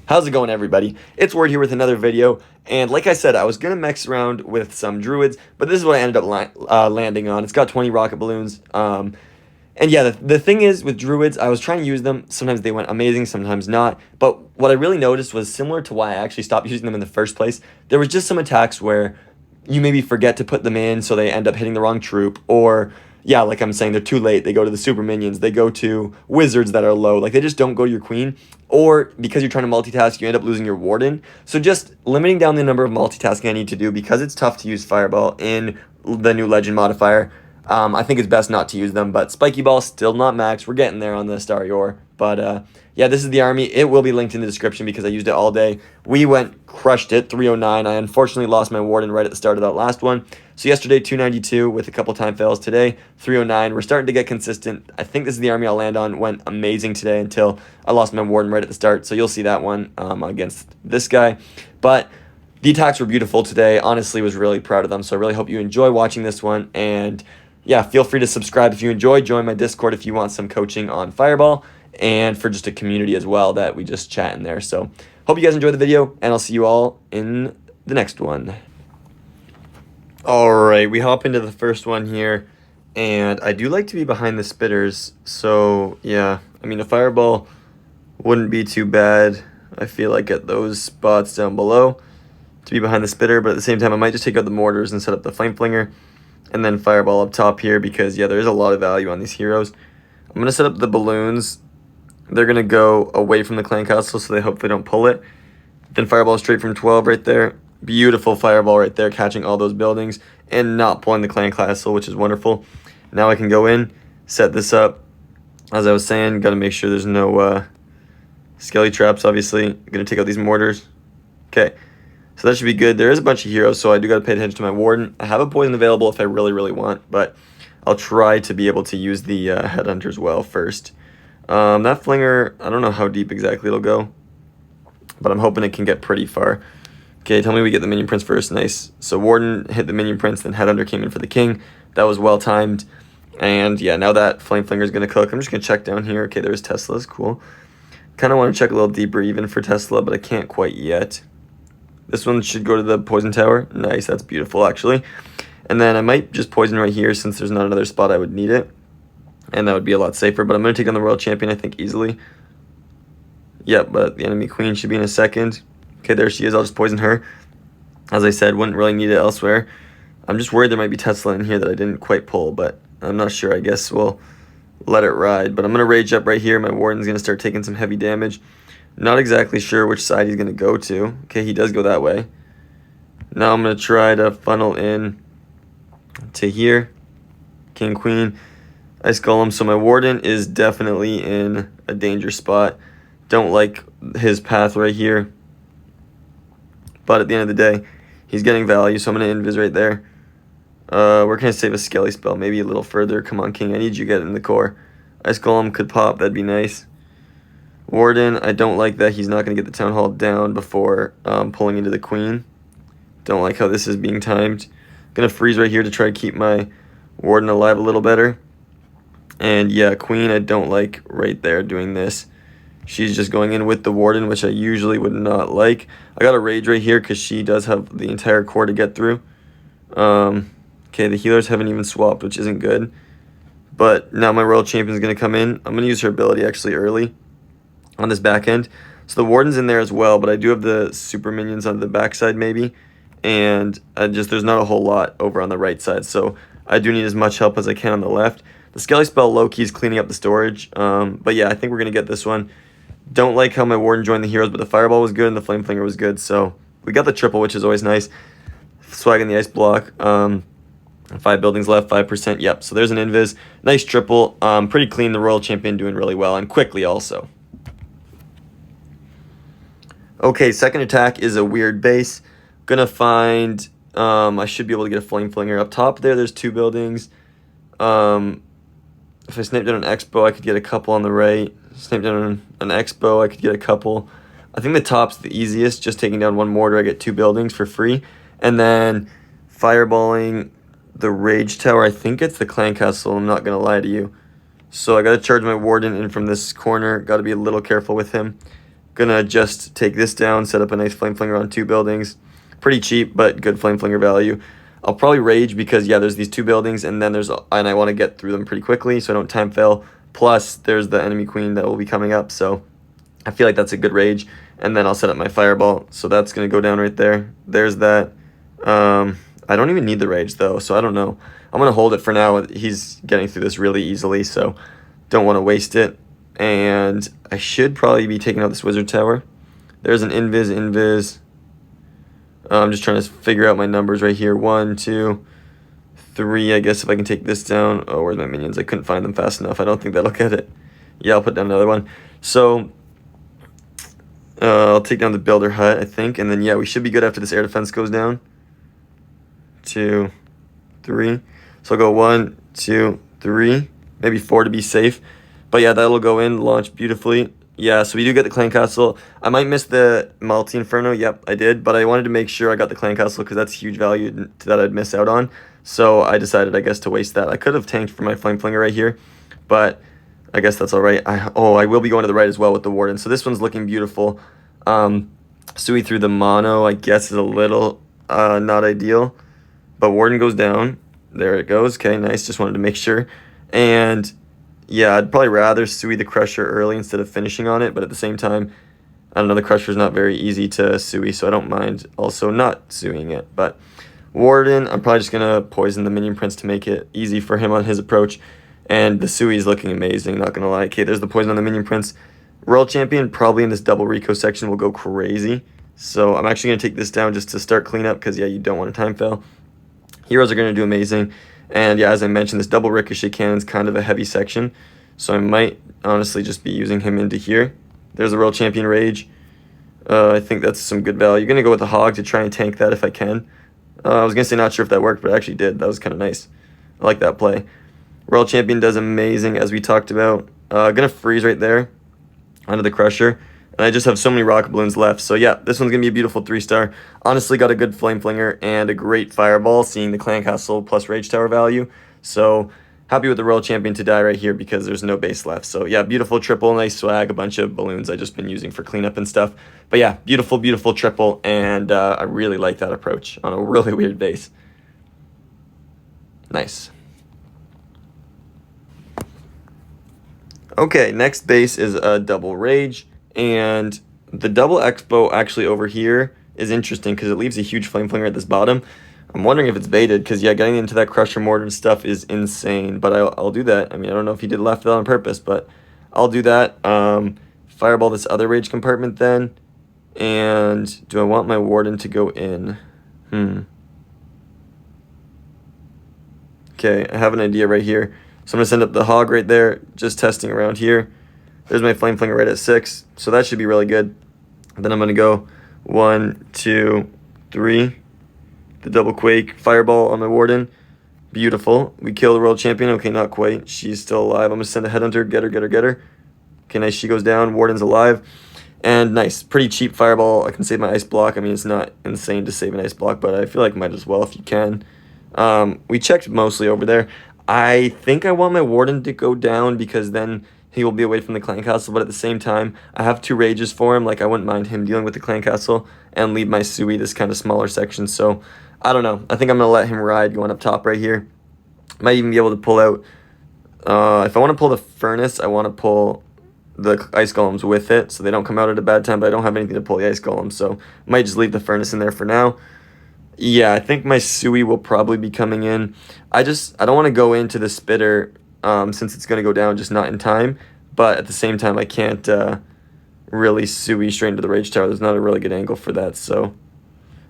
How's it going, everybody? It's Word here with another video, and like I said, I was gonna mess around with some druids, but this is what I ended up landing on. It's got 20 rocket balloons, and yeah, the thing is with druids, I was trying to use them. Sometimes they went amazing, sometimes not, but what I really noticed was similar to why I actually stopped using them in the first place. There was just some attacks where you maybe forget to put them in, so they end up hitting the wrong troop, or yeah, like I'm saying, they're too late. They go to the super minions. They go to wizards that are low. Like, they just don't go to your queen. Or because you're trying to multitask, you end up losing your warden. So just limiting down the number of multitasking I need to do, because it's tough to use fireball in the new legend modifier. I think it's best not to use them, but Spiky Ball still not max. We're getting there on the Star Yor. But yeah, this is the army. It will be linked in the description because I used it all day. We crushed it, 309. I unfortunately lost my warden right at the start of that last one. So yesterday, 292 with a couple time fails. Today, 309. We're starting to get consistent. I think this is the army I'll land on. Went amazing today until I lost my warden right at the start. So you'll see that one against this guy. But the attacks were beautiful today. Honestly, was really proud of them. So I really hope you enjoy watching this one. And yeah, feel free to subscribe if you enjoy. Join my Discord if you want some coaching on Fireball, and for just a community as well that we just chat in there. So hope you guys enjoy the video, and I'll see you all in the next one. All right, we hop into the first one here, and I do like to be behind the spitters. So yeah, I mean, a Fireball wouldn't be too bad, I feel like, at those spots down below to be behind the spitter, but at the same time, I might just take out the mortars and set up the Flame Flinger, and then Fireball up top here, because yeah, there is a lot of value on these heroes. I'm going to set up the balloons. They're going to go away from the clan castle, so they hopefully don't pull it. Then Fireball straight from 12 right there. Beautiful Fireball right there, catching all those buildings and not pulling the clan castle, which is wonderful. Now I can go in, set this up. As I was saying, got to make sure there's no skelly traps, obviously. I'm going to take out these mortars. Okay. So that should be good. There is a bunch of heroes, so I do got to pay attention to my warden. I have a poison available if I really, really want, but I'll try to be able to use the headhunter as well first. That flinger, I don't know how deep exactly it'll go, but I'm hoping it can get pretty far. Okay, tell me we get the minion prince first. Nice. So warden hit the minion prince, then headhunter came in for the king. That was well timed. And yeah, now that flame flinger is going to cook. I'm just going to check down here. Okay, there's Tesla's. Cool. Kind of want to check a little deeper even for Tesla, but I can't quite yet. This one should go to the poison tower. Nice, that's beautiful, actually. And then I might just poison right here since there's not another spot I would need it. And that would be a lot safer, but I'm going to take on the royal champion, I think, easily. Yep, but the enemy queen should be in a second. Okay, there she is. I'll just poison her. As I said, wouldn't really need it elsewhere. I'm just worried there might be Tesla in here that I didn't quite pull, but I'm not sure. I guess we'll let it ride. But I'm going to rage up right here. My warden's going to start taking some heavy damage. Not exactly sure which side he's going to go to. Okay, he does go that way. Now I'm going to try to funnel in to here. King, queen, ice golem. So my warden is definitely in a danger spot. Don't like his path right here. But at the end of the day, he's getting value, so I'm going to invis right there. Where can I save a skelly spell? Maybe a little further. Come on, king. I need you to get in the core. Ice golem could pop. That'd be nice. Warden, I don't like that he's not going to get the town hall down before pulling into the queen. Don't like how this is being timed. Going to freeze right here to try to keep my warden alive a little better. And yeah, queen, I don't like right there doing this. She's just going in with the warden, which I usually would not like. I got a rage right here because she does have the entire core to get through. Okay, the healers haven't even swapped, which isn't good. But now my royal champion is going to come in. I'm going to use her ability actually early on this back end. So the warden's in there as well, but I do have the super minions on the backside maybe. And there's not a whole lot over on the right side. So I do need as much help as I can on the left. The skelly spell low-key is cleaning up the storage. But yeah, I think we're going to get this one. Don't like how my warden joined the heroes, but the fireball was good and the flame flinger was good. So we got the triple, which is always nice. Swagging the ice block. 5 buildings left, 5%. Yep, so there's an invis. Nice triple. Pretty clean. The royal champion doing really well, and quickly also. Okay, second attack is a weird base. Gonna find, I should be able to get a flame flinger. Up top there's 2 buildings. If I snip down an expo, I could get a couple on the right. Snip down an expo, I could get a couple. I think the top's the easiest, just taking down 1 mortar, I get 2 buildings for free. And then fireballing the rage tower, I think it's the clan castle, I'm not gonna lie to you. So I gotta charge my warden in from this corner, gotta be a little careful with him. Gonna just take this down, set up a nice flame flinger on 2 buildings. Pretty cheap, but good flame flinger value. I'll probably rage because, yeah, there's these 2 buildings, and then and I want to get through them pretty quickly so I don't time fail. Plus, there's the enemy queen that will be coming up, so I feel like that's a good rage. And then I'll set up my fireball, so that's going to go down right there. There's that. I don't even need the rage, though, so I don't know. I'm going to hold it for now. He's getting through this really easily, so don't want to waste it. And I should probably be taking out this wizard tower. There's an invis. I'm just trying to figure out my numbers right here. 1, 2, 3. I guess if I can take this down. Oh, where's my minions? I couldn't find them fast enough. I don't think that'll get it. Yeah, I'll put down another one. So I'll take down the builder hut, I think. And then, yeah, we should be good after this air defense goes down. 2, 3. So I'll go 1, 2, 3. Maybe 4 to be safe. But yeah, that'll go in, launch beautifully. Yeah, so we do get the clan castle. I might miss the multi inferno. Yep, I did. But I wanted to make sure I got the clan castle because that's huge value that I'd miss out on. So I decided, I guess, to waste that. I could have tanked for my flame flinger right here, but I guess that's all right. I will be going to the right as well with the warden. So this one's looking beautiful. Sui through the mono, I guess, is a little not ideal. But warden goes down. There it goes. Okay, nice. Just wanted to make sure. And yeah, I'd probably rather Sui the Crusher early instead of finishing on it, but at the same time, I don't know, the Crusher's not very easy to Sui, so I don't mind also not Suiing it. But Warden, I'm probably just going to poison the Minion Prince to make it easy for him on his approach. And the Sui is looking amazing, not going to lie. Okay, there's the poison on the Minion Prince. Royal Champion, probably in this double Rico section, will go crazy. So I'm actually going to take this down just to start cleanup, because, yeah, you don't want to time fail. Heroes are going to do amazing. And yeah, as I mentioned, this double ricochet cannon is kind of a heavy section, so I might honestly just be using him into here. There's a Royal Champion Rage. I think that's some good value. You're going to go with the Hog to try and tank that if I can. I was going to say not sure if that worked, but it actually did. That was kind of nice. I like that play. Royal Champion does amazing, as we talked about. Going to freeze right there onto the Crusher. And I just have so many rocket balloons left. So yeah, this one's going to be a beautiful 3-star. Honestly, got a good flame flinger and a great fireball, seeing the clan castle plus rage tower value. So happy with the Royal Champion to die right here because there's no base left. So yeah, beautiful triple, nice swag, a bunch of balloons I've just been using for cleanup and stuff. But yeah, beautiful, beautiful triple, and I really like that approach on a really weird base. Nice. Okay, next base is a double rage. And the double expo actually over here is interesting because it leaves a huge flame flinger at this bottom. I'm wondering if it's baited because, yeah, getting into that crusher mortar and stuff is insane. But I'll do that. I mean, I don't know if he did left that on purpose, but I'll do that. Fireball this other rage compartment then. And do I want my warden to go in? Okay, I have an idea right here. So I'm going to send up the Hog right there, just testing around here. There's my flame flinger right at 6, so that should be really good. Then I'm going to go 1, 2, 3. The double quake, fireball on my warden. Beautiful. We kill the World Champion. Okay, not quite. She's still alive. I'm going to send a headhunter. Get her, get her, get her. Okay, nice. She goes down. Warden's alive. And nice. Pretty cheap fireball. I can save my ice block. I mean, it's not insane to save an ice block, but I feel like might as well if you can. We checked mostly over there. I think I want my warden to go down because then he will be away from the clan castle, but at the same time, I have 2 rages for him. Like, I wouldn't mind him dealing with the clan castle and leave my Sui this kind of smaller section. So, I don't know. I think I'm going to let him ride going up top right here. Might even be able to pull out... if I want to pull the furnace, I want to pull the ice golems with it, so they don't come out at a bad time, but I don't have anything to pull the ice golems, so might just leave the furnace in there for now. Yeah, I think my Sui will probably be coming in. I don't want to go into the spitter since it's going to go down just not in time, but at the same time I can't really Sui straight into the rage tower. There's not a really good angle for that, so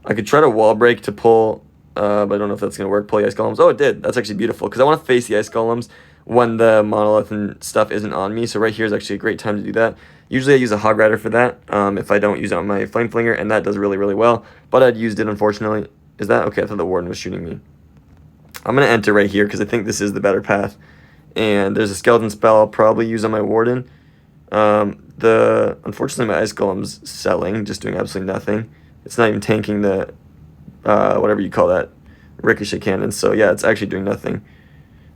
I could try to wall break to pull, but I don't know if that's going to work. Pull the ice golems. Oh, it did. That's actually beautiful because I want to face the ice golems when the monolith and stuff isn't on me, so right here is actually a great time to do that. Usually I use a Hog Rider for that if I don't use it on my Flame Flinger, and that does really, really well, but I'd used it unfortunately. Is that? Okay, I thought the Warden was shooting me. I'm going to enter right here because I think this is the better path. And there's a skeleton spell I'll probably use on my Warden. Unfortunately, my Ice Golem's selling, just doing absolutely nothing. It's not even tanking the, whatever you call that, ricochet cannon. So yeah, it's actually doing nothing.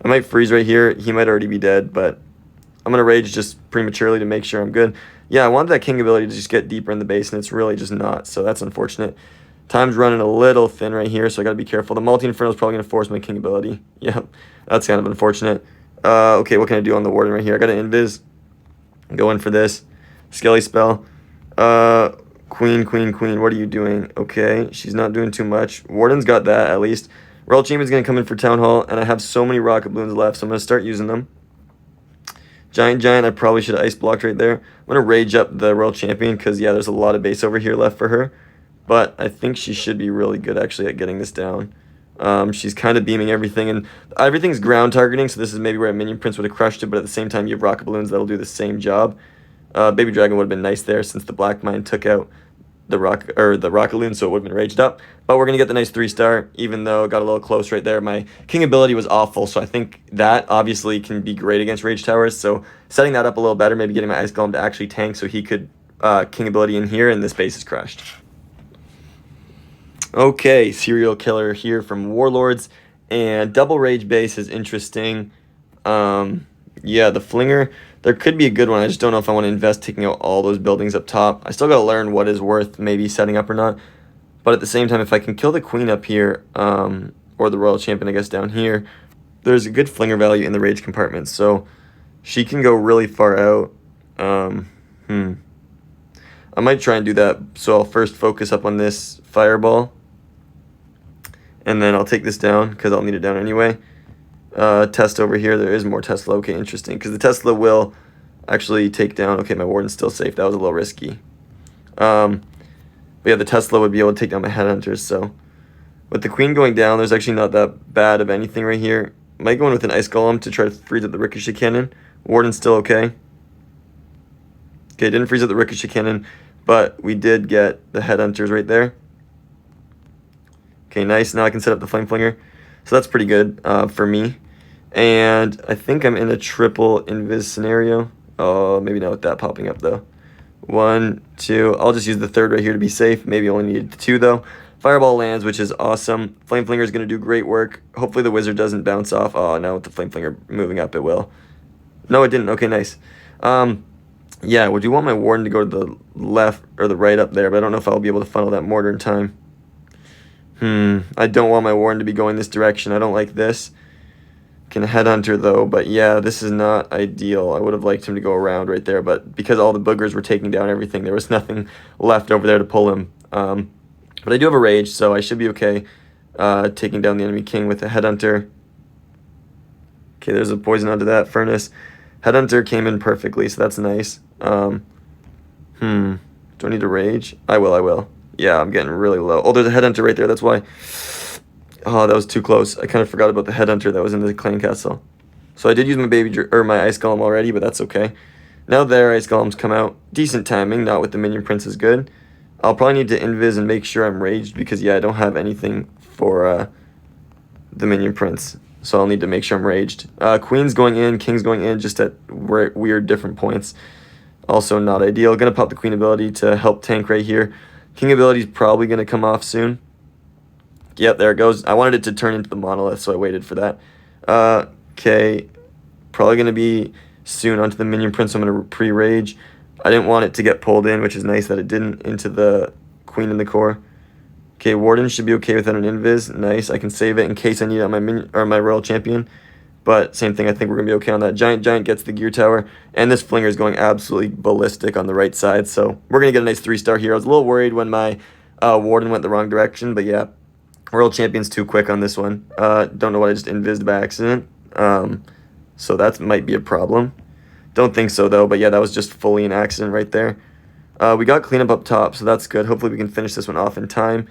I might freeze right here. He might already be dead, but I'm going to rage just prematurely to make sure I'm good. Yeah, I wanted that king ability to just get deeper in the base, and it's really just not, so that's unfortunate. Time's running a little thin right here, so I got to be careful. The multi-inferno is probably going to force my king ability. Yep, that's kind of unfortunate. Okay, what can I do on the warden right here? I got an invis. Go in for this. Skelly spell. Queen, queen, queen. What are you doing? Okay, she's not doing too much. Warden's got that, at least. Royal Champion's going to come in for Town Hall, and I have so many rocket balloons left, so I'm going to start using them. Giant, I probably should have ice blocked right there. I'm going to rage up the Royal Champion, because, yeah, there's a lot of base over here left for her. But I think she should be really good, actually, at getting this down. She's kind of beaming everything, and everything's ground targeting, so this is maybe where a Minion Prince would have crushed it, but at the same time, you have rocket balloons that'll do the same job. Baby Dragon would have been nice there, since the Black Mine took out the Rocketloon, so it would have been raged up. But we're going to get the nice 3-star, even though it got a little close right there. My King ability was awful, so I think that obviously can be great against Rage Towers. So setting that up a little better, maybe getting my Ice Golem to actually tank so he could King ability in here, and this base is crushed. Okay, serial killer here from Warlords, and double rage base is interesting. Yeah, the Flinger, there could be a good one. I just don't know if I want to invest taking out all those buildings up top. I still got to learn what is worth maybe setting up or not. But at the same time, if I can kill the Queen up here, or the Royal Champion, I guess, down here, there's a good Flinger value in the rage compartment. So she can go really far out. I might try and do that. So I'll first focus up on this Fireball. And then I'll take this down, because I'll need it down anyway. Test over here. There is more Tesla. Okay, interesting. Because the Tesla will actually take down... Okay, my Warden's still safe. That was a little risky. But yeah, the Tesla would be able to take down my Headhunters. So with the Queen going down, there's actually not that bad of anything right here. Might go in with an Ice Golem to try to freeze up the Ricochet Cannon. Warden's still okay. Okay, didn't freeze up the Ricochet Cannon, but we did get the Headhunters right there. Okay, nice. Now I can set up the Flame Flinger. So that's pretty good for me. And I think I'm in a triple invis scenario. Oh, maybe not with that popping up, though. 1, 2. I'll just use the third right here to be safe. Maybe only needed 2, though. Fireball lands, which is awesome. Flame Flinger is going to do great work. Hopefully the Wizard doesn't bounce off. Oh, no, with the Flame Flinger moving up, it will. No, it didn't. Okay, nice. Yeah, would you want my Warden to go to the left or the right up there? But I don't know if I'll be able to funnel that mortar in time. I don't want my Warden to be going this direction. I don't like this. Can Headhunter, though, but yeah, this is not ideal. I would have liked him to go around right there, but because all the boogers were taking down everything, there was nothing left over there to pull him. But I do have a Rage, so I should be okay taking down the enemy king with a Headhunter. Okay, there's a poison onto that Furnace. Headhunter came in perfectly, so that's nice. Do I need to Rage? I will. Yeah, I'm getting really low. Oh, there's a Headhunter right there. That's why. Oh, that was too close. I kind of forgot about the Headhunter that was in the Clan Castle. So I did use my my Ice Golem already, but that's okay. Now their Ice Golems come out. Decent timing, not with the Minion Prince is good. I'll probably need to invis and make sure I'm raged because, yeah, I don't have anything for the Minion Prince. So I'll need to make sure I'm raged. Queen's going in, King's going in, just at weird different points. Also not ideal. Gonna pop the Queen ability to help tank right here. King ability is probably going to come off soon. Yep, there it goes. I wanted it to turn into the Monolith, so I waited for that. Okay, probably going to be soon onto the Minion Prince. I'm going to pre-rage. I didn't want it to get pulled in, which is nice that it didn't, into the Queen in the core. Okay, Warden should be okay without an invis. Nice, I can save it in case I need it on my Royal Champion. But same thing, I think we're going to be okay on that. Giant gets the Gear Tower, and this Flinger is going absolutely ballistic on the right side, so we're going to get a nice 3-star here. I was a little worried when my Warden went the wrong direction, but yeah, World Champion's too quick on this one. Don't know what I just invised by accident, so that might be a problem. Don't think so, though, but yeah, that was just fully an accident right there. We got cleanup up top, so that's good. Hopefully we can finish this one off in time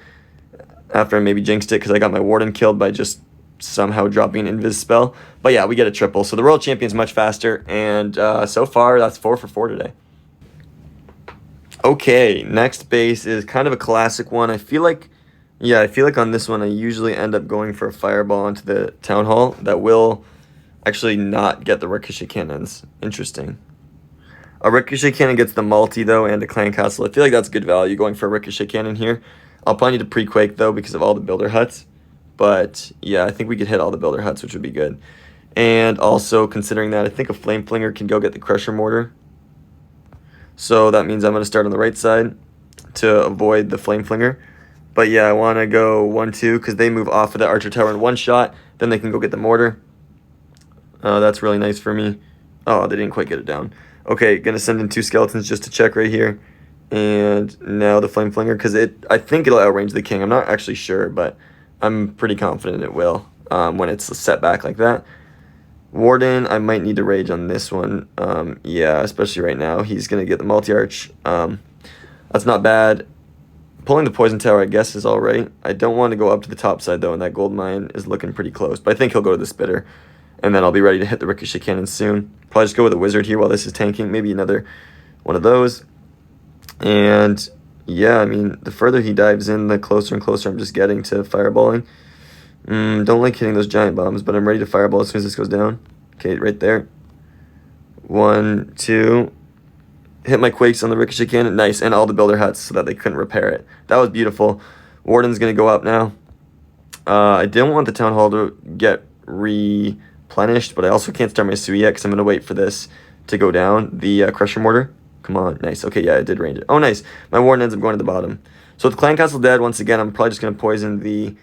after I maybe jinxed it because I got my Warden killed by just somehow dropping an invis spell. But yeah, we get a triple. So the World Champion's much faster, and so far that's 4 for 4 today. Okay, next base is kind of a classic one. I feel like on this one I usually end up going for a Fireball onto the Town Hall that will actually not get the Ricochet Cannons. Interesting. A Ricochet Cannon gets the multi, though, and a Clan Castle. I feel like that's good value going for a Ricochet Cannon here. I'll probably need to pre-Quake, though, because of all the Builder Huts. But, yeah, I think we could hit all the Builder Huts, which would be good. And also, considering that, I think a Flame Flinger can go get the Crusher Mortar. So that means I'm going to start on the right side to avoid the Flame Flinger. But yeah, I want to go 1-2 because they move off of the Archer Tower in one shot. Then they can go get the Mortar. That's really nice for me. Oh, they didn't quite get it down. Okay, going to send in 2 Skeletons just to check right here. And now the Flame Flinger, because I think it'll outrange the King. I'm not actually sure, but I'm pretty confident it will when it's set back like that. Warden, I might need to rage on this one. Yeah, especially right now. He's going to get the multi-arch. That's not bad. Pulling the Poison Tower, I guess, is all right. I don't want to go up to the top side, though, and that gold mine is looking pretty close. But I think he'll go to the Spitter, and then I'll be ready to hit the Ricochet Cannon soon. Probably just go with a Wizard here while this is tanking. Maybe another one of those. And, yeah, I mean, the further he dives in, the closer and closer I'm just getting to fireballing. Don't like hitting those giant bombs, but I'm ready to fireball as soon as this goes down. Okay, right there. 1, 2. Hit my Quakes on the Ricochet Cannon. Nice, and all the Builder Huts so that they couldn't repair it. That was beautiful. Warden's going to go up now. I didn't want the Town Hall to get replenished, but I also can't start my Sui yet because I'm going to wait for this to go down. The Crusher Mortar. Come on, nice. Okay, yeah, I did range it. Oh, nice. My Warden ends up going to the bottom. So with Clan Castle dead, once again, I'm probably just going to poison the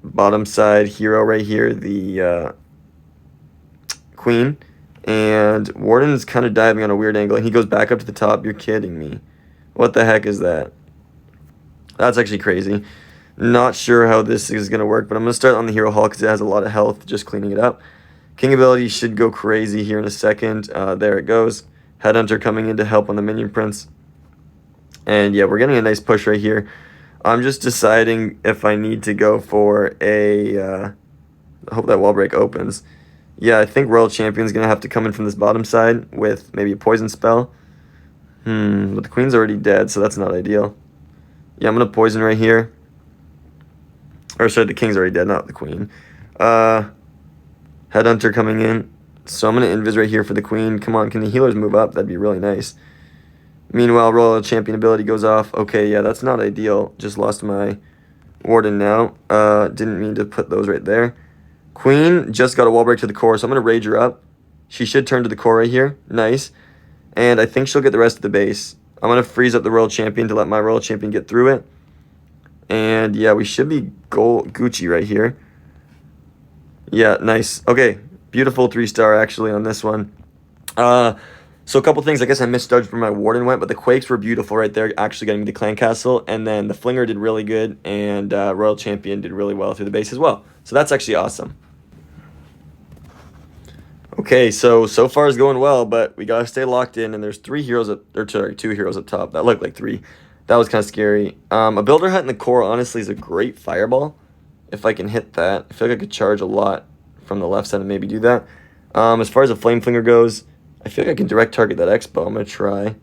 bottom side hero right here, the Queen. And Warden's kind of diving on a weird angle, and he goes back up to the top. You're kidding me. What the heck is that? That's actually crazy. Not sure how this is going to work, but I'm going to start on the Hero Hall because it has a lot of health, just cleaning it up. King ability should go crazy here in a second. There it goes. Headhunter coming in to help on the Minion Prince. And yeah, we're getting a nice push right here. I'm just deciding if I need to go for a... I hope that wall break opens. Yeah, I think Royal Champion's going to have to come in from this bottom side with maybe a poison spell. But the Queen's already dead, so that's not ideal. Yeah, I'm going to poison right here. Or sorry, the King's already dead, not the Queen. Headhunter coming in. So I'm going to invis right here for the Queen. Come on, can the healers move up? That'd be really nice. Meanwhile, Royal Champion ability goes off. Okay, yeah, that's not ideal. Just lost my Warden now. Didn't mean to put those right there. Queen just got a wall break to the core, so I'm going to rage her up. She should turn to the core right here. Nice. And I think she'll get the rest of the base. I'm going to freeze up the Royal Champion to let my Royal Champion get through it. And yeah, we should be Gucci right here. Yeah, nice. Okay, beautiful 3-star actually on this one. So a couple things, I guess I misjudged where my Warden went, but the Quakes were beautiful right there, actually getting me the Clan Castle. And then the Flinger did really good, and Royal Champion did really well through the base as well. So that's actually awesome. Okay, so far it's going well, but we gotta stay locked in, and there's 3 heroes up, or sorry, 2 heroes up top. That looked like 3. That was kind of scary. A Builder Hut in the core, honestly, is a great fireball. If I can hit that, I feel like I could charge a lot from the left side and maybe do that. As far as a Flame Flinger goes, I feel like I can direct target that Expo. I'm gonna try.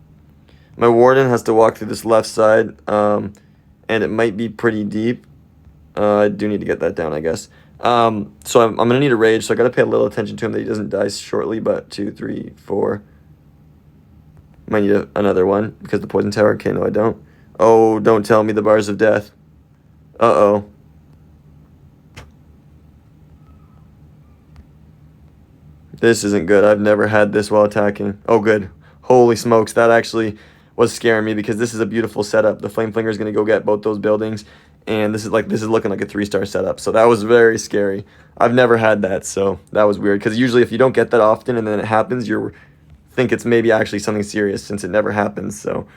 My Warden has to walk through this left side, and it might be pretty deep. I do need to get that down, I guess. So I'm going to need a rage, so I got to pay a little attention to him that he doesn't die shortly, but 2, 3, 4. Might need another one because the Poison Tower. Okay, no, I don't. Oh, don't tell me the Bars of Death. Uh-oh. This isn't good. I've never had this while attacking. Oh, good. Holy smokes, that actually was scaring me because this is a beautiful setup. The Flame Flinger is going to go get both those buildings. And this is looking like a 3-star setup. So that was very scary. I've never had that, so that was weird. Because usually if you don't get that often and then it happens, you think it's maybe actually something serious since it never happens. So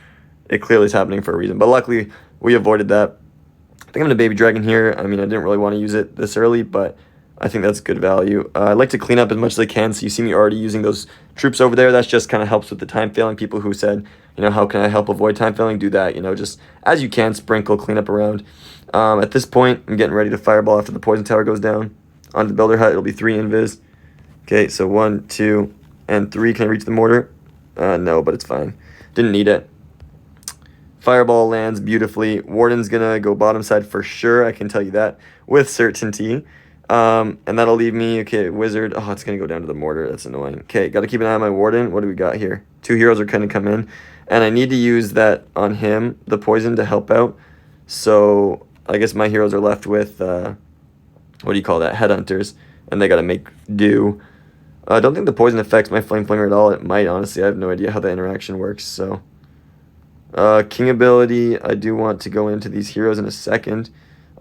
it clearly is happening for a reason. But luckily, we avoided that. I think I'm going to Baby Dragon here. I mean, I didn't really want to use it this early, but I think that's good value. I like to clean up as much as I can. So you see me already using those troops over there. That just kind of helps with the time failing. People who said, how can I help avoid time failing? Do that, just as you can, sprinkle, clean up around. At this point, I'm getting ready to fireball after the Poison Tower goes down. Onto the Builder Hut, it'll be 3 invis. Okay, so 1, 2, and 3. Can I reach the mortar? No, but it's fine. Didn't need it. Fireball lands beautifully. Warden's going to go bottom side for sure, I can tell you that, with certainty. And that'll leave me, okay, Wizard. Oh, it's going to go down to the mortar. That's annoying. Okay, got to keep an eye on my Warden. What do we got here? 2 heroes are going to come in. And I need to use that on him, the poison, to help out. So I guess my heroes are left with, what do you call that? Headhunters. and they gotta make do. I don't think the poison affects my Flame Flinger at all. It might, honestly. I have no idea how the interaction works, so... King ability, I do want to go into these heroes in a second.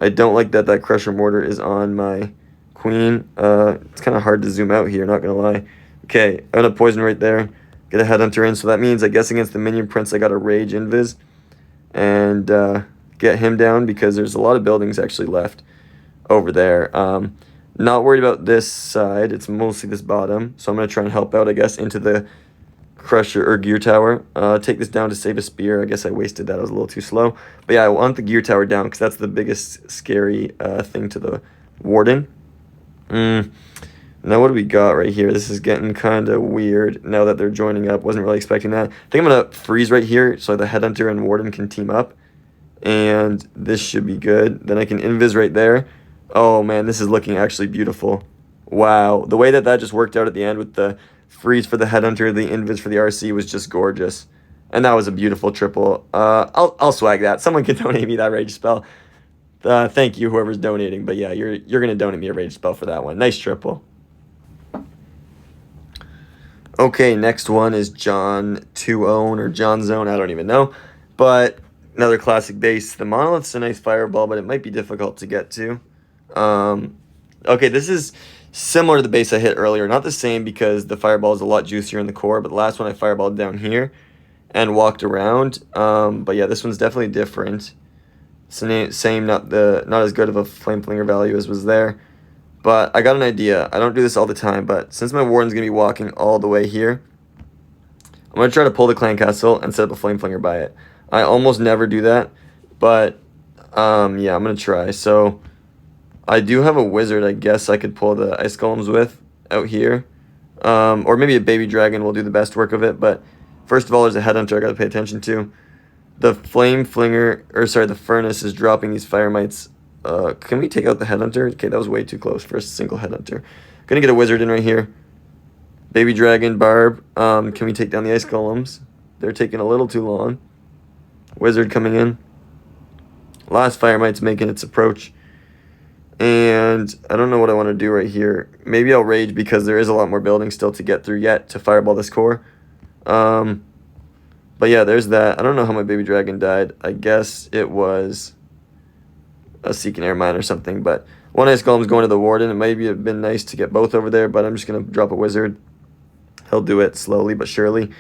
I don't like that that Crusher Mortar is on my Queen. It's kind of hard to zoom out here, not gonna lie. Okay, I'm gonna poison right there. Get a Headhunter in, so that means, I guess, against the Minion Prince, I got a Rage Invis. And get him down, because there's a lot of buildings actually left over there. Not worried about this side. It's mostly this bottom. So I'm going to try and help out, I guess, into the Crusher or Gear Tower. Take this down to save a spear. I guess I wasted that. I was a little too slow. But yeah, I want the Gear Tower down because that's the biggest scary thing to the Warden. Now what do we got right here? This is getting kind of weird now that they're joining up. Wasn't really expecting that. I think I'm going to freeze right here so the Headhunter and Warden can team up. And this should be good. Then I can invis right there. Oh man, this is looking actually beautiful. Wow, the way that that just worked out at the end with the freeze for the Headhunter, the invis for the RC was just gorgeous. And that was a beautiful triple. I'll swag that. Someone can donate me that rage spell. Thank you, whoever's donating. But yeah, you're gonna donate me a rage spell for that one. Nice triple. Okay, next one is John 2-Own or John Zone. I don't even know. But another classic base. The Monolith's a nice fireball, but it might be difficult to get to. Okay, this is similar to the base I hit earlier. Not the same because the fireball is a lot juicier in the core, but the last one I fireballed down here and walked around. But yeah, this one's definitely different. Same, not as good of a Flame Flinger value as was there. But I got an idea. I don't do this all the time, but since my Warden's going to be walking all the way here, I'm going to try to pull the Clan Castle and set up a Flame Flinger by it. I almost never do that, but yeah, I'm going to try. So I do have a Wizard I guess I could pull the Ice Golems with out here. Or maybe a Baby Dragon will do the best work of it, but first of all, there's a Headhunter I got to pay attention to. The Flame Flinger, or sorry, the Furnace is dropping these Fire Mites. Can we take out the Headhunter? Okay, that was way too close for a single Headhunter. Gonna get a Wizard in right here. Baby Dragon, Barb. Can we take down the Ice Golems? They're taking a little too long. Wizard coming in. Last Fire Mite's making its approach. And I don't know what I want to do right here. Maybe I'll Rage because there is a lot more buildings still to get through yet to fireball this core. But yeah, there's that. I don't know how my Baby Dragon died. I guess it was a Seeking Air Mine or something. But one Ice Golem's going to the Warden. It might have been nice to get both over there, but I'm just going to drop a Wizard. He'll do it slowly but surely.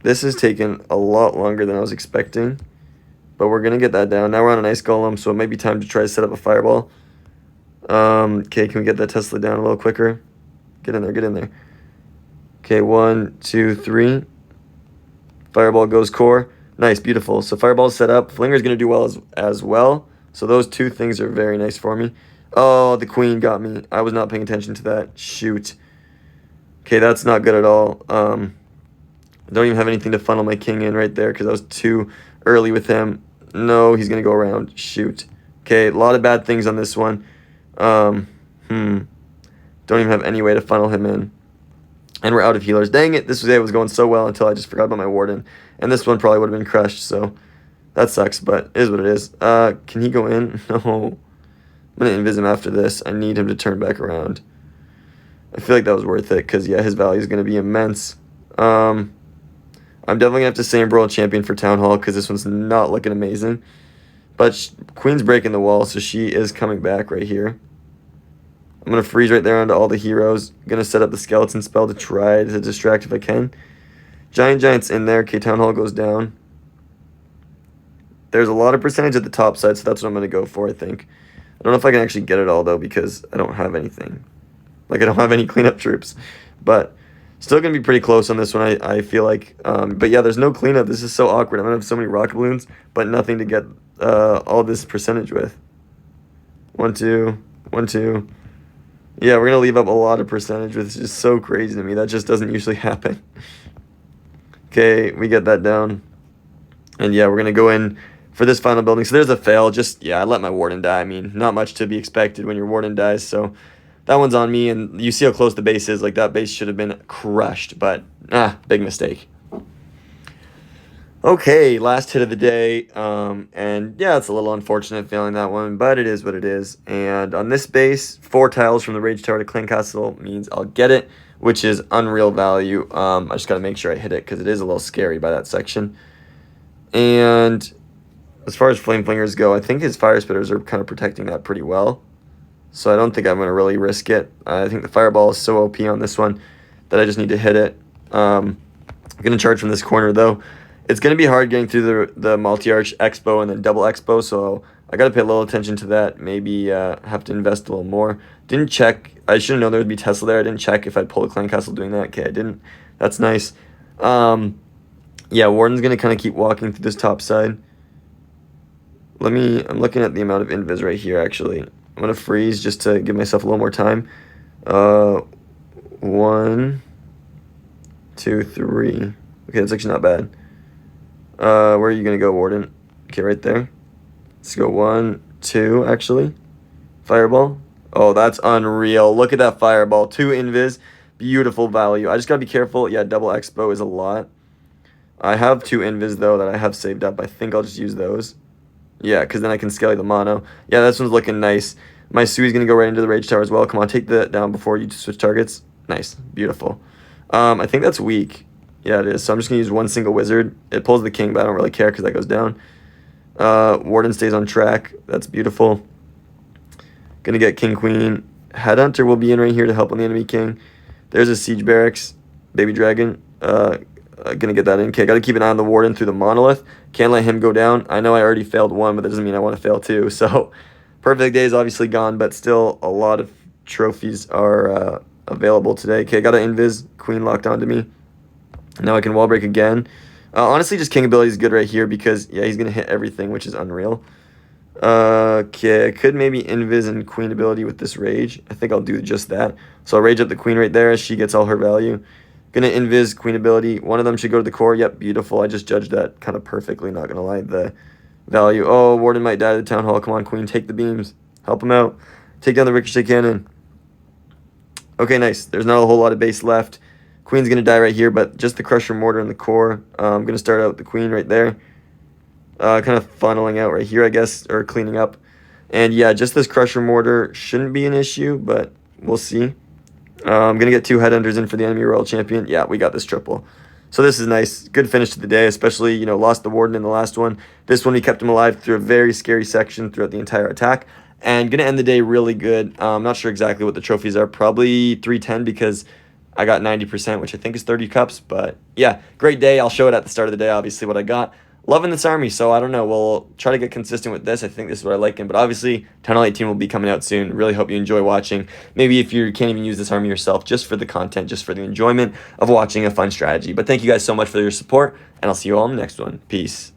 This is taking a lot longer than I was expecting. But we're going to get that down. Now we're on an Ice Golem, so it might be time to try to set up a Fireball. Okay, can we get that Tesla down a little quicker? Get in there, get in there. Okay, 1, 2, 3. Fireball goes core. Nice, beautiful. So Fireball's set up. Flinger's going to do well as well. So those two things are very nice for me. Oh, the Queen got me. I was not paying attention to that. Shoot. Okay, that's not good at all. I don't even have anything to funnel my King in right there because I was too early with him. No, he's going to go around. Shoot. Okay, a lot of bad things on this one. Don't even have any way to funnel him in. And we're out of healers. Dang it, this was going so well until I just forgot about my Warden. And this one probably would have been crushed, so that sucks, but it is what it is. Can he go in? No. I'm going to invis him after this. I need him to turn back around. I feel like that was worth it, because, yeah, his value is going to be immense. I'm definitely going to have to say World Champion for Town Hall, because this one's not looking amazing. But Queen's breaking the wall, so she is coming back right here. I'm going to freeze right there onto all the heroes. Going to set up the Skeleton spell to try to distract if I can. Giant's in there. Okay, Town Hall goes down. There's a lot of percentage at the top side, so that's what I'm going to go for, I think. I don't know if I can actually get it all, though, because I don't have anything. Like, I don't have any cleanup troops. But still going to be pretty close on this one, I feel like. But yeah, there's no cleanup. This is so awkward. I'm going to have so many rocket balloons, but nothing to get all this percentage with. 1, 2, 1, 2. Yeah, we're going to leave up a lot of percentage, which is just so crazy to me. That just doesn't usually happen. Okay, we get that down. And yeah, we're going to go in for this final building. So there's a fail. Just, yeah, I let my Warden die. I mean, not much to be expected when your Warden dies. So that one's on me. And you see how close the base is. Like, that base should have been crushed. But, big mistake. Okay, last hit of the day, and yeah, it's a little unfortunate failing that one, but it is what it is. And on this base, 4 tiles from the Rage Tower to Clan Castle means I'll get it, which is unreal value. I just gotta make sure I hit it, because it is a little scary by that section. And as far as Flame Flingers go, I think his Fire Spitters are kind of protecting that pretty well. So I don't think I'm going to really risk it. I think the Fireball is so OP on this one that I just need to hit it. I'm going to charge from this corner, though. It's going to be hard getting through the multi-arch expo and then double expo, so I got to pay a little attention to that. Maybe have to invest a little more. Didn't check. I should have known there would be Tesla there. I didn't check if I'd pull a Clan Castle doing that. Okay, I didn't. That's nice. Yeah, Warden's going to kind of keep walking through this top side. I'm looking at the amount of invis right here, actually. I'm going to freeze just to give myself a little more time. 1, 2, 3. Okay, that's actually not bad. Where are you going to go, Warden? Okay, right there. Let's go 1, 2, actually. Fireball. Oh, that's unreal. Look at that Fireball. 2 invis. Beautiful value. I just got to be careful. Yeah, double expo is a lot. I have 2 invis, though, that I have saved up. I think I'll just use those. Yeah, because then I can scale the mono. Yeah, this one's looking nice. My Sui's going to go right into the Rage Tower as well. Come on, take that down before you switch targets. Nice. Beautiful. I think that's weak. Yeah, it is. So I'm just going to use one single wizard. It pulls the king, but I don't really care because that goes down. Warden stays on track. That's beautiful. Going to get king, queen. Headhunter will be in right here to help on the enemy king. There's a siege barracks. Baby dragon. Gonna get that in. Okay, gotta keep an eye on the Warden through the monolith. Can't let him go down. I know I already failed one, but that doesn't mean I want to fail two. So, perfect day is obviously gone, but still a lot of trophies are available today. Okay, got an invis. Queen locked onto me. Now I can wall break again. Honestly, just king ability is good right here because, yeah, he's gonna hit everything, which is unreal. Okay, I could maybe invis and queen ability with this rage. I think I'll do just that. So I'll rage up the queen right there as she gets all her value. Gonna invis queen ability. One of them should go to the core. Yep, beautiful. I just judged that kind of perfectly, not gonna lie. The value. Oh, Warden might die to the town hall. Come on, queen, take the beams. Help him out. Take down the ricochet cannon. Okay, nice. There's not a whole lot of base left. Queen's gonna die right here, but just the crusher mortar in the core. I'm gonna start out with the queen right there. Kind of funneling out right here, I guess, or cleaning up. And yeah, just this crusher mortar shouldn't be an issue, but we'll see. I'm going to get 2 headhunters in for the enemy royal champion. Yeah, we got this triple. So this is nice. Good finish to the day, especially, you know, lost the Warden in the last one. This one, we kept him alive through a very scary section throughout the entire attack. And going to end the day really good. I'm not sure exactly what the trophies are. Probably 310 because I got 90%, which I think is 30 cups. But yeah, great day. I'll show it at the start of the day, obviously, what I got. Loving this army, so I don't know. We'll try to get consistent with this. I think this is what I like in, but obviously, Tunnel 18 will be coming out soon. Really hope you enjoy watching. Maybe if you can't even use this army yourself, just for the content, just for the enjoyment of watching a fun strategy. But thank you guys so much for your support, and I'll see you all in the next one. Peace.